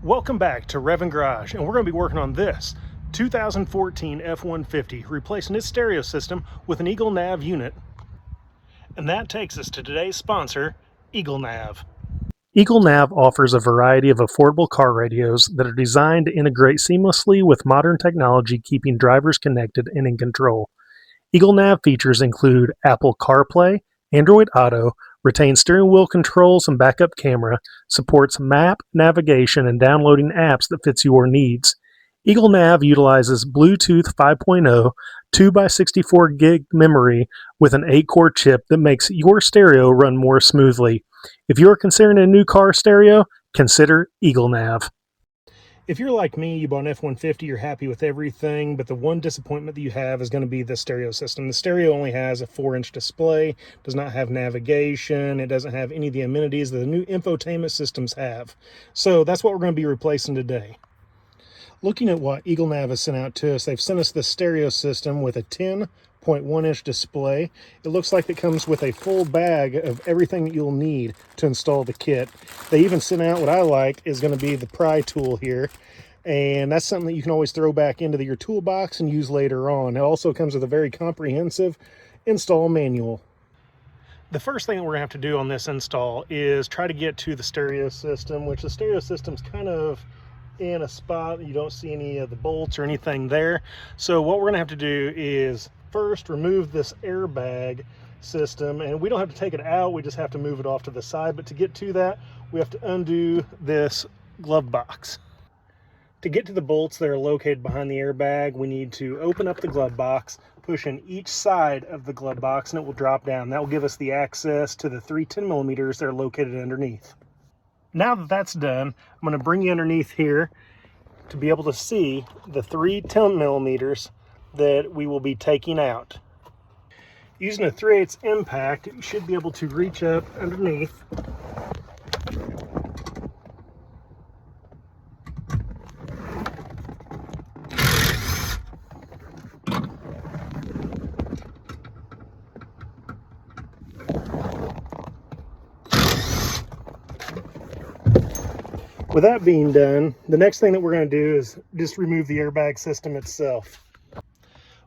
Welcome back to Rev'N Garage, and we're going to be working on this 2014 F-150, replacing its stereo system with an EagleNav unit. And that takes us to today's sponsor, EagleNav. EagleNav offers a variety of affordable car radios that are designed to integrate seamlessly with modern technology, keeping drivers connected and in control. EagleNav features include Apple CarPlay, Android Auto, retains steering wheel controls and backup camera, supports map, navigation, and downloading apps that fits your needs. EagleNav utilizes Bluetooth 5.0 2x64 gig memory with an 8-core chip that makes your stereo run more smoothly. If you're considering a new car stereo, consider EagleNav. If you're like me, you bought an F-150, you're happy with everything, but the one disappointment that you have is going to be the stereo system. The stereo only has a 4-inch display, does not have navigation, it doesn't have any of the amenities that the new infotainment systems have. So that's what we're going to be replacing today. Looking at what EagleNav has sent out to us, they've sent us the stereo system with a 10.1-inch display. It looks like it comes with a full bag of everything that you'll need to install the kit. They even sent out what I like is going to be the pry tool here, and that's something that you can always throw back into your toolbox and use later on. It also comes with a very comprehensive install manual. The first thing that we're going to have to do on this install is try to get to the stereo system, which the stereo system's kind of in a spot you don't see any of the bolts or anything there. So what we're going to have to do is first remove this airbag system, and we don't have to take it out, we just have to move it off to the side. But to get to that, we have to undo this glove box. To get to the bolts that are located behind the airbag, we need to open up the glove box, push in each side of the glove box, and it will drop down. That will give us the access to the 3 10mm that are located underneath. Now that that's done, I'm going to bring you underneath here to be able to see the 3 10mm that we will be taking out. Using a 3/8 impact, you should be able to reach up underneath With that being done, the next thing that we're going to do is just remove the airbag system itself.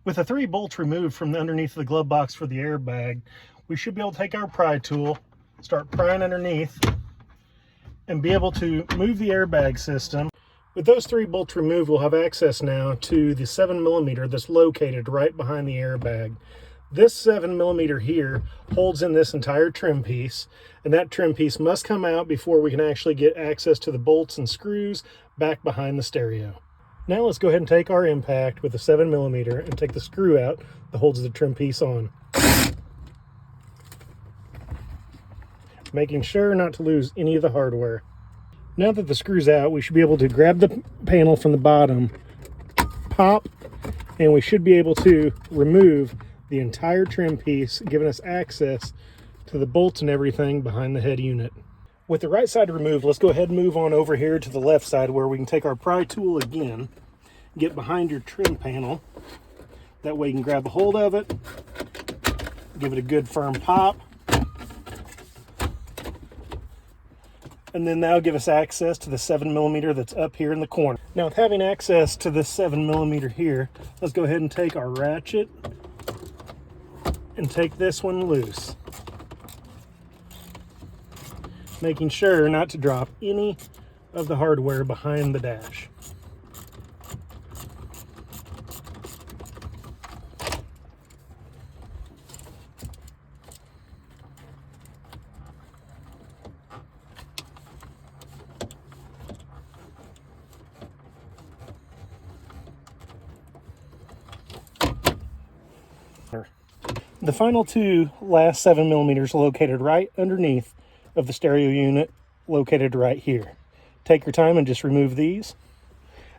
With the 3 bolts removed from the underneath of the glove box for the airbag, we should be able to take our pry tool, start prying underneath, and be able to move the airbag system. With those 3 bolts removed, we'll have access now to the 7mm that's located right behind the airbag. This 7mm here holds in this entire trim piece, and that trim piece must come out before we can actually get access to the bolts and screws back behind the stereo. Now let's go ahead and take our impact with the 7mm and take the screw out that holds the trim piece on. Making sure not to lose any of the hardware. Now that the screw's out, we should be able to grab the panel from the bottom, pop, and we should be able to remove the entire trim piece, giving us access to the bolts and everything behind the head unit. With the right side removed, let's go ahead and move on over here to the left side where we can take our pry tool again, get behind your trim panel. That way you can grab a hold of it, give it a good firm pop, and then that'll give us access to the 7mm that's up here in the corner. Now with having access to this 7mm here, let's go ahead and take our ratchet and take this one loose, making sure not to drop any of the hardware behind the dash. The final 2 last 7mm located right underneath of the stereo unit, located right here. Take your time and just remove these,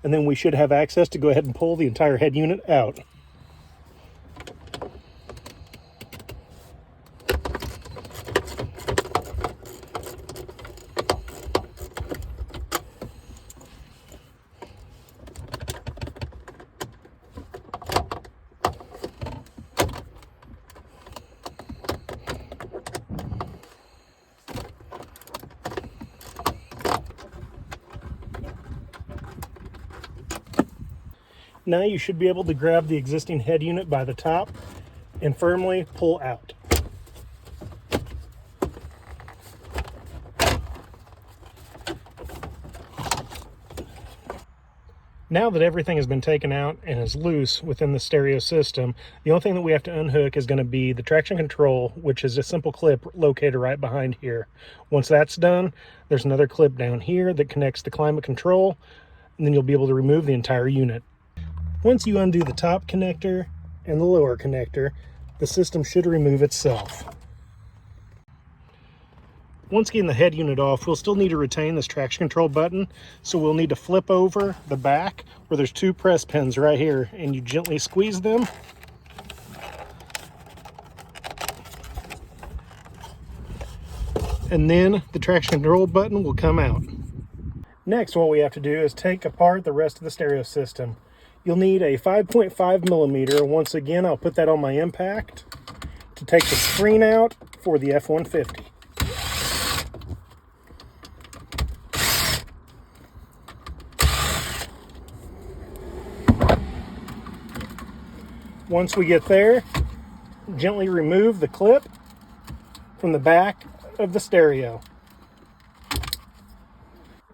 and then we should have access to go ahead and pull the entire head unit out. Now you should be able to grab the existing head unit by the top and firmly pull out. Now that everything has been taken out and is loose within the stereo system, the only thing that we have to unhook is going to be the traction control, which is a simple clip located right behind here. Once that's done, there's another clip down here that connects the climate control, and then you'll be able to remove the entire unit. Once you undo the top connector and the lower connector, the system should remove itself. Once getting the head unit off, we'll still need to retain this traction control button, so we'll need to flip over the back where there's two press pins right here, and you gently squeeze them. And then the traction control button will come out. Next, what we have to do is take apart the rest of the stereo system. You'll need a 5.5 millimeter. Once again, I'll put that on my impact to take the screen out for the F-150. Once we get there, gently remove the clip from the back of the stereo.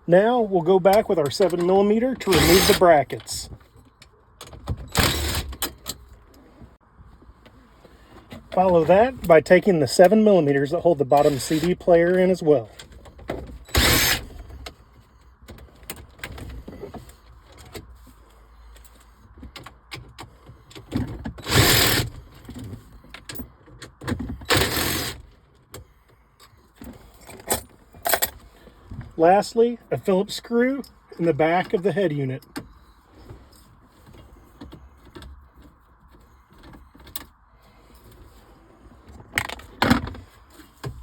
Now we'll go back with our 7 millimeter to remove the brackets. Follow that by taking the 7 millimeters that hold the bottom CD player in as well. Lastly, a Phillips screw in the back of the head unit.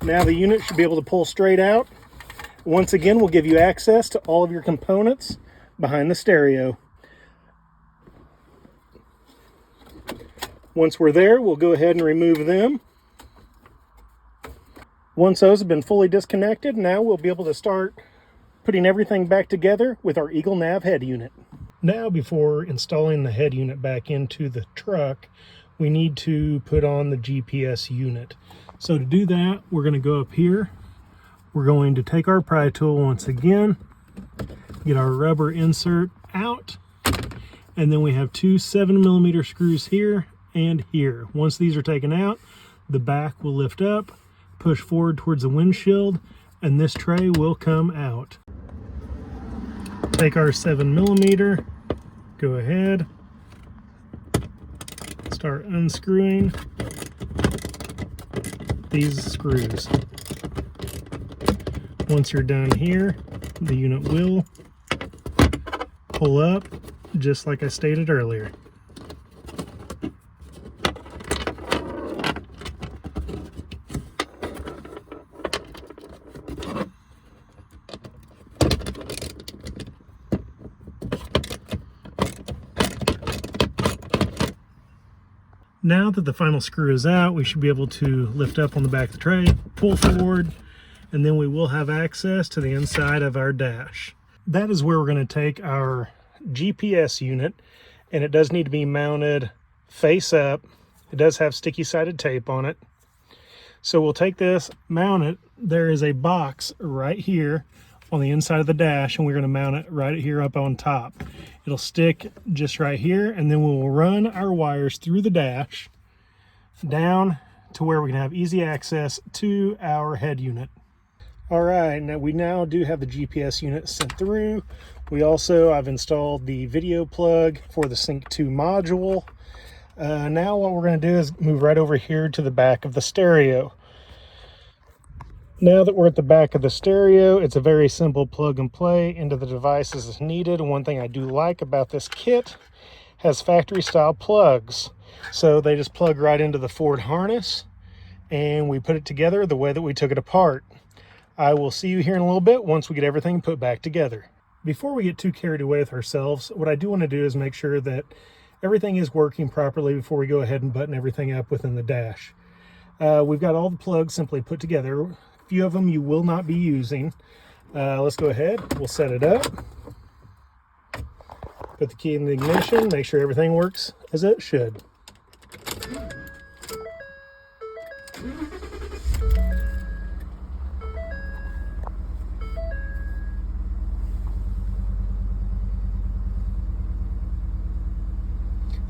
Now the unit should be able to pull straight out. Once again, we'll give you access to all of your components behind the stereo. Once we're there, we'll go ahead and remove them. Once those have been fully disconnected, now we'll be able to start putting everything back together with our EagleNav head unit. Now, before installing the head unit back into the truck, we need to put on the GPS unit. So to do that, we're going to go up here. We're going to take our pry tool once again, get our rubber insert out, and then we have two 7 millimeter screws here and here. Once these are taken out, the back will lift up, push forward towards the windshield, and this tray will come out. Take our 7 millimeter, go ahead, start unscrewing these screws. Once you're done here, the unit will pull up just like I stated earlier. Now that the final screw is out, we should be able to lift up on the back of the tray, pull forward, and then we will have access to the inside of our dash. That is where we're going to take our GPS unit, and it does need to be mounted face up. It does have sticky sided tape on it. So we'll take this, mount it. There is a box right here on the inside of the dash, and we're going to mount it right here up on top. It'll stick just right here, and then we'll run our wires through the dash down to where we can have easy access to our head unit. All right, now we do have the GPS unit sent through. I've installed the video plug for the Sync 2 module. Now what we're going to do is move right over here to the back of the stereo. Now that we're at the back of the stereo, it's a very simple plug and play into the devices as needed. One thing I do like about this kit has factory style plugs. So they just plug right into the Ford harness, and we put it together the way that we took it apart. I will see you here in a little bit once we get everything put back together. Before we get too carried away with ourselves, what I do want to do is make sure that everything is working properly before we go ahead and button everything up within the dash. We've got all the plugs simply put together. A few of them you will not be using. Let's go ahead, we'll set it up. Put the key in the ignition, make sure everything works as it should.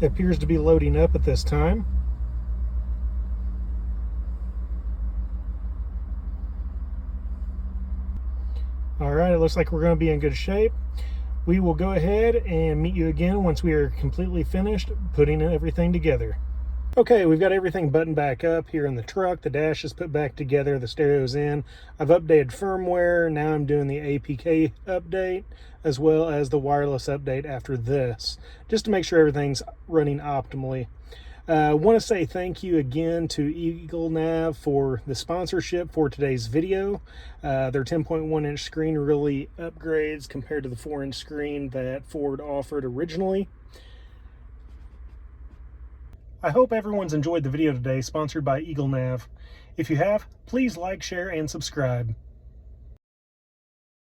It appears to be loading up at this time. All right, it looks like we're going to be in good shape. We will go ahead and meet you again once we are completely finished putting everything together. Okay, we've got everything buttoned back up here in the truck. The dash is put back together, the stereo's in. I've updated firmware. Now I'm doing the APK update as well as the wireless update after this, just to make sure everything's running optimally. I want to say thank you again to EagleNav for the sponsorship for today's video. Their 10.1-inch screen really upgrades compared to the 4-inch screen that Ford offered originally. I hope everyone's enjoyed the video today, sponsored by EagleNav. If you have, please like, share, and subscribe.